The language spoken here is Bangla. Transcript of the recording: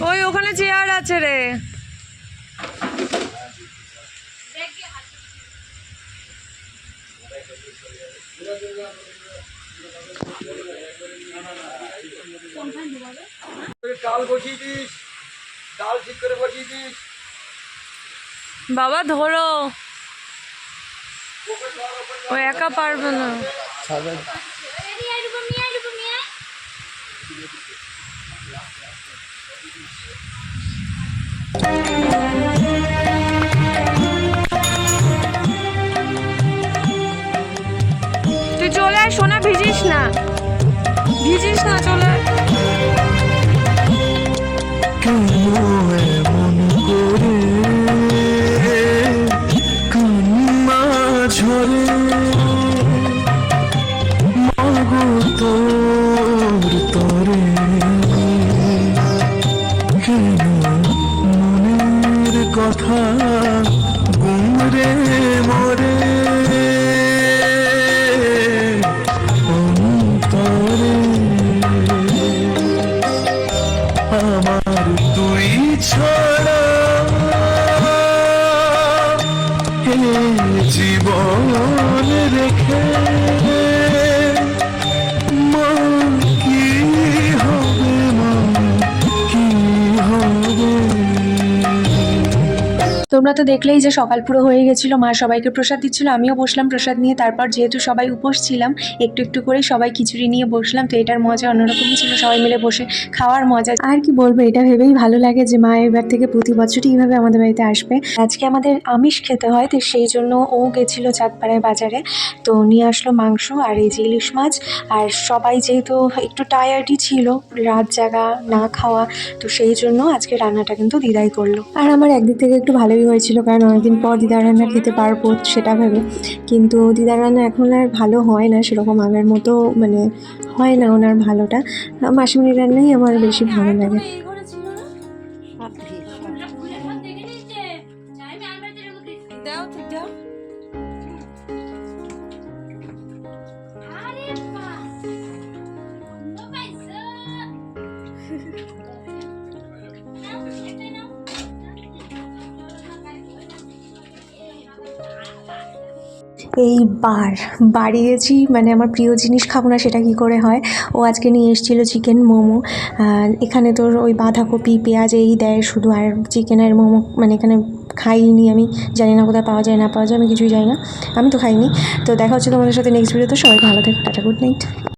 ওই ওখানে চেয়ার আছে রে। ডাল বসিয়ে দিস, ডাল ঠিক করে বসিয়ে দিস। বাবা ধরো, ও একা পারবে না। তুই চলে আয় সোনা, ভিজিস না, ভিজিস না, চলে আয়। কথা গুমরে মরে অন্তরে আমার তুই ছাড়া হে জীবন রেখে মা কি হবে, মা কি হবে। তোমরা তো দেখলেই যে সকাল পুরো হয়ে গেছিলো, মা সবাইকে প্রসাদ দিচ্ছিলো, আমিও বসলাম প্রসাদ নিয়ে। তারপর যেহেতু সবাই উপোস ছিলাম, একটু একটু করে সবাই খিচুড়ি নিয়ে বসলাম, তো এটার মজা অন্যরকমই ছিল, সবাই মিলে বসে খাওয়ার মজা। আর কি বলবো, এটা ভেবেই ভালো লাগে যে মা এবার থেকে প্রতি বছরই এইভাবে আমাদের বাড়িতে আসবে। আজকে আমাদের আমিষ খেতে হয়, তো সেই জন্য ও গেছিলো চাঁদপাড়ায় বাজারে, তো নিয়ে আসলো মাংস আর এই যে ইলিশ মাছ। আর সবাই যেহেতু একটু টায়ার্ডই ছিল, রাত জাগা না খাওয়া, তো সেই জন্য আজকে রান্নাটা কিন্তু দিদাই করলো। আর আমার একদিক থেকে একটু ভালোই হয়েছিল, কারণ অনেকদিন পর দিদার রান্না খেতে পারবো সেটা ভেবে। কিন্তু দিদার রান্না এখন আর ভালো হয় না সেরকম, আগের মতো মানে হয় না ওনার ভালোটা। মাসিমণির রান্নাই আমার বেশি ভালো লাগে। এইবার বাড়ি গেছি, মানে আমার প্রিয় জিনিস খাবো না সেটা কি করে হয়। ও আজকে নিয়ে এসেছিলো চিকেন মোমো। এখানে তোর ওই বাঁধাকপি পেঁয়াজ এই দেয় শুধু, আর চিকেনের মোমো মানে এখানে খাইনি আমি, জানি না কোথায় পাওয়া যায় না পাওয়া যায়, আমি কিছুই জানি না, আমি তো খাইনি। তো দেখা হচ্ছে তোমাদের সাথে নেক্সট ভিডিওতে। সবাই ভালো থেকো, টাটা, গুড নাইট।